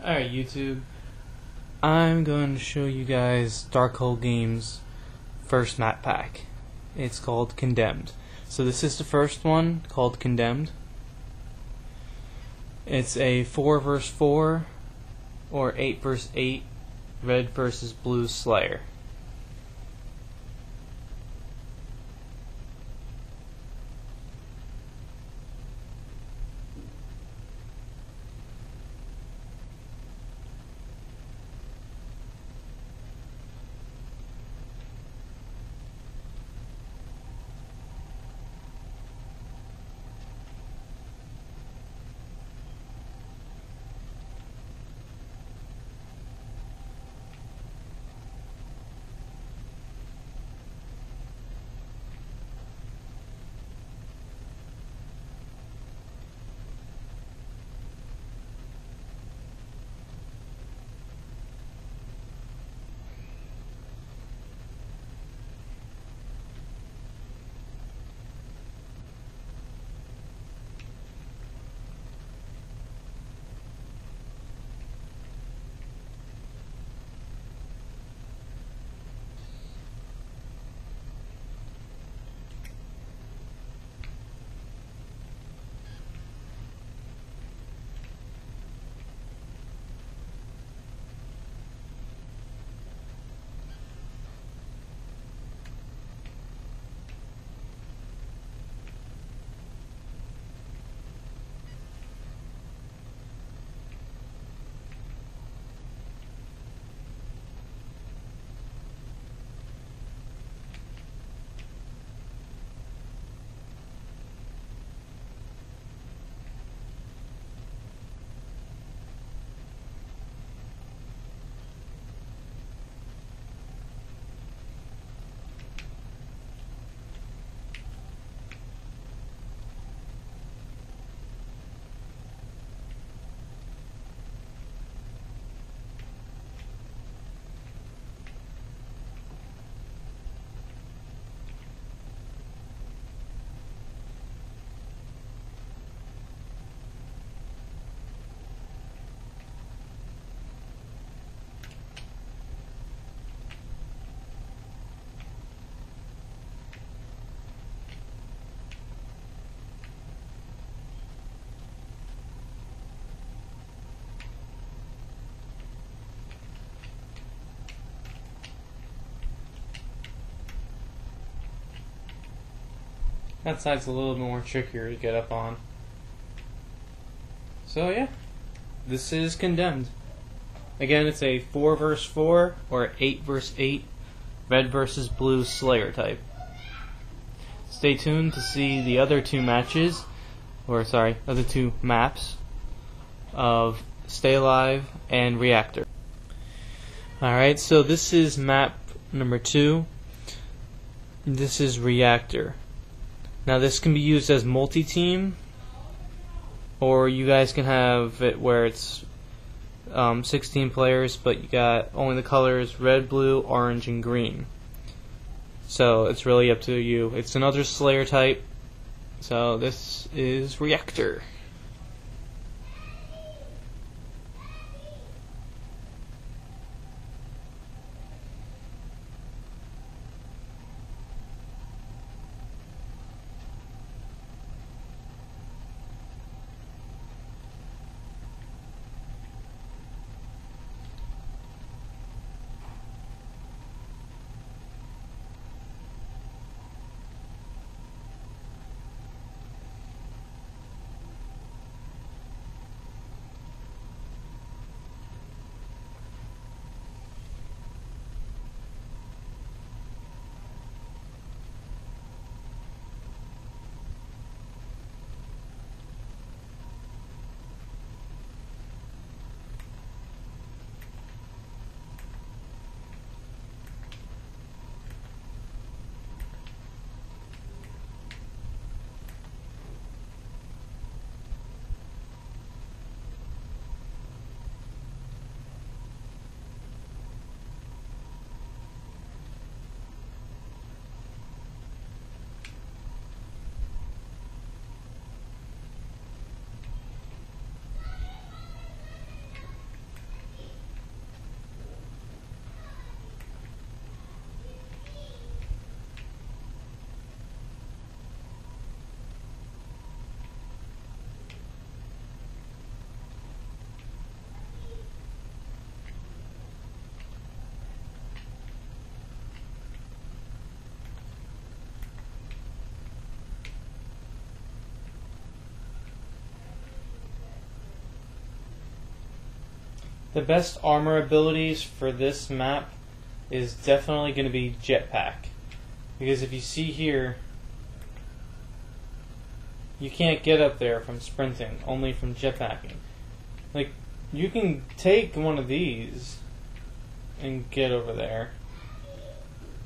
Alright, YouTube. I'm going to show you guys Darkhold Games' first map pack. It's called Condemned. So this is the first one, called Condemned. It's a 4 vs 4 or 8 vs 8 red versus blue Slayer. That side's a little more trickier to get up on. So yeah, this is Condemned. Again, it's a 4 vs 4 or 8 vs 8 red versus blue Slayer type. Stay tuned to see the other two matches, other two maps of Stay Alive and Reactor. Alright, so this is map number 2. This is Reactor. Now this can be used as multi-team, or you guys can have it where it's 16 players, but you got only the colors red, blue, orange, and green. So it's really up to you. It's another Slayer type, so this is Reactor. The best armor abilities for this map is definitely going to be jetpack. Because if you see here, you can't get up there from sprinting, only from jetpacking. Like, you can take one of these and get over there,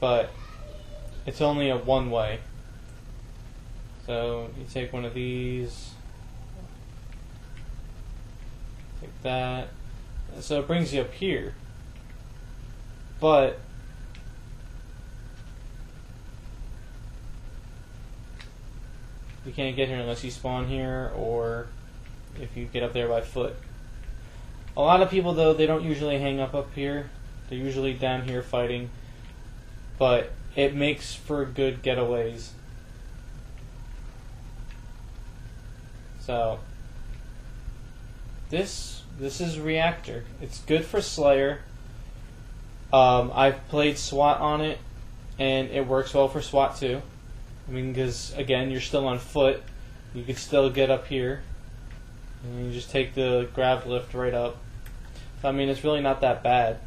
but it's only a one way. So you take one of these, take that, so it brings you up here, but you can't get here unless you spawn here or if you get up there by foot. A lot of people, though, they don't usually hang up here. They're usually down here fighting, but it makes for good getaways. So this is Reactor. It's good for Slayer. I've played SWAT on it, and it works well for SWAT too. I mean, because again, you're still on foot. You can still get up here, and you just take the grab lift right up. So, I mean, it's really not that bad.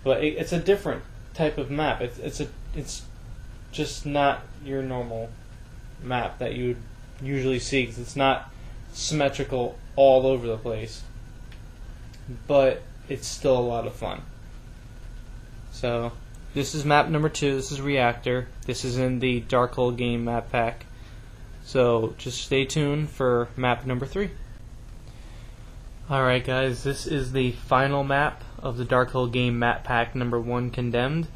But it's a different type of map. It's just not your normal map that you would usually see. 'Cause it's not symmetrical all over the place, but it's still a lot of fun. So this is map number 2. This is Reactor. This is in the Darkhold game map pack. So just stay tuned for map number 3. Alright guys, this is the final map of the Darkhold game map pack number 1 Condemned.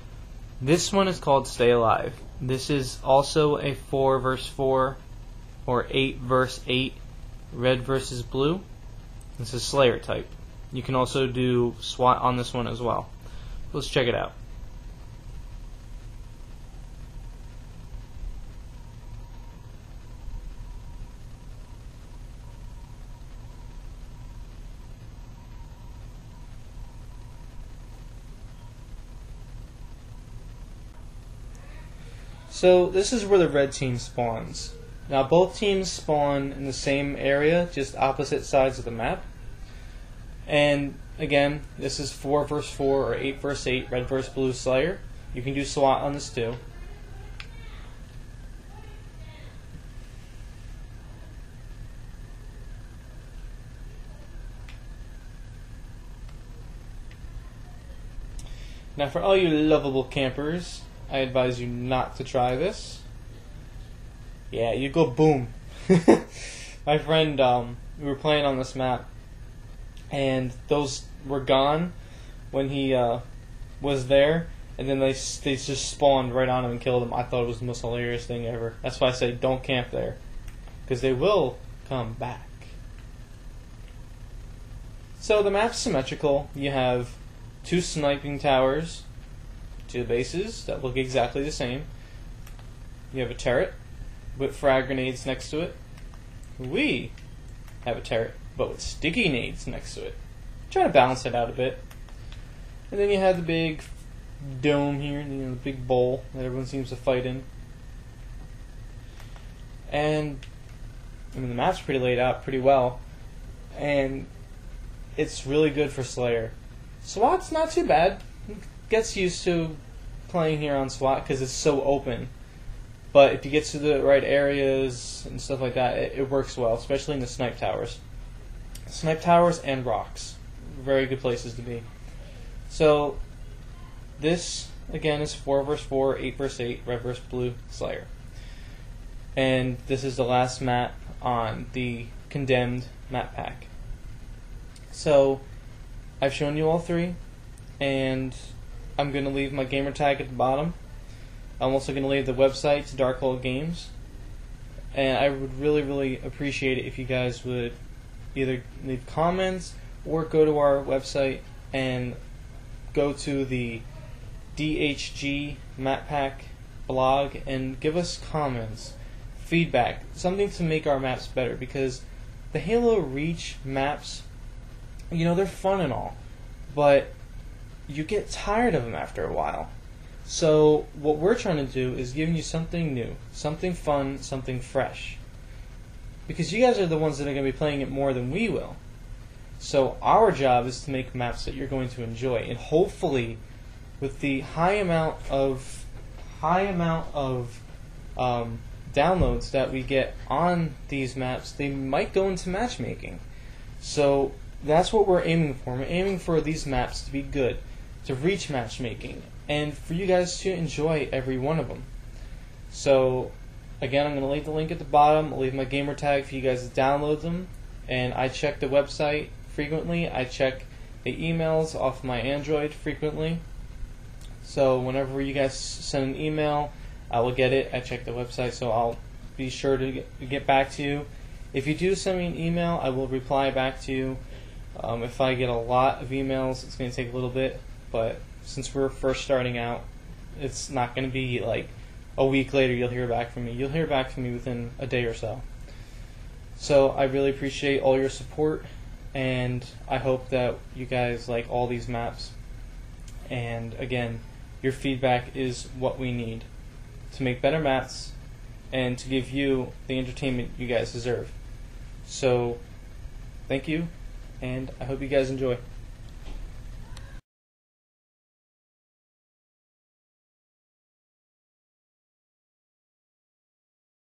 This one is called Stay Alive. This is also a 4 vs 4 or 8 vs 8 red versus blue. This is Slayer type. You can also do SWAT on this one as well. Let's check it out. So this is where the red team spawns. Now both teams spawn in the same area, just opposite sides of the map. And again, this is 4 vs 4 or 8 vs 8 red vs blue Slayer. You can do SWAT on this too. Now for all you lovable campers, I advise you not to try this. Yeah, you go boom. My friend, we were playing on this map, and those were gone when he was there, and then they just spawned right on him and killed him. I thought it was the most hilarious thing ever. That's why I say don't camp there, because they will come back. So the map's symmetrical. You have 2 sniping towers, 2 bases that look exactly the same. You have a turret with frag grenades next to it. We have a turret, but with sticky nades next to it. Trying to balance it out a bit. And then you have the big dome here, the big bowl that everyone seems to fight in. And I mean, the map's pretty laid out pretty well, and it's really good for Slayer. SWAT's not too bad. Gets used to playing here on SWAT because it's so open. But if you get to the right areas and stuff like that, it works well, especially in the snipe towers. Snipe towers and rocks. Very good places to be. So, this, again, is 4 vs 4, 8 vs 8, red vs blue Slayer. And this is the last map on the Condemned map pack. So, I've shown you all 3, and I'm going to leave my gamer tag at the bottom. I'm also going to leave the website to Darkhold Games, and I would really, really appreciate it if you guys would either leave comments or go to our website and go to the DHG map pack blog and give us comments, feedback, something to make our maps better, because the Halo Reach maps, you know, they're fun and all, but you get tired of them after a while. So what we're trying to do is giving you something new, something fun, something fresh. Because you guys are the ones that are going to be playing it more than we will. So our job is to make maps that you're going to enjoy, and hopefully, with the high amount of downloads that we get on these maps, they might go into matchmaking. So that's what we're aiming for. We're aiming for these maps to be good, to reach matchmaking, and for you guys to enjoy every one of them. So again, I'm going to leave the link at the bottom. I'll leave my gamer tag for you guys to download them. And I check the website frequently. I check the emails off my Android frequently. So whenever you guys send an email, I will get it. I check the website, so I'll be sure to get back to you. If you do send me an email, I will reply back to you. If I get a lot of emails, it's going to take a little bit, but since we're first starting out, it's not going to be like a week later you'll hear back from me. You'll hear back from me within a day or so. So I really appreciate all your support, and I hope that you guys like all these maps. And again, your feedback is what we need to make better maps and to give you the entertainment you guys deserve. So thank you, and I hope you guys enjoy.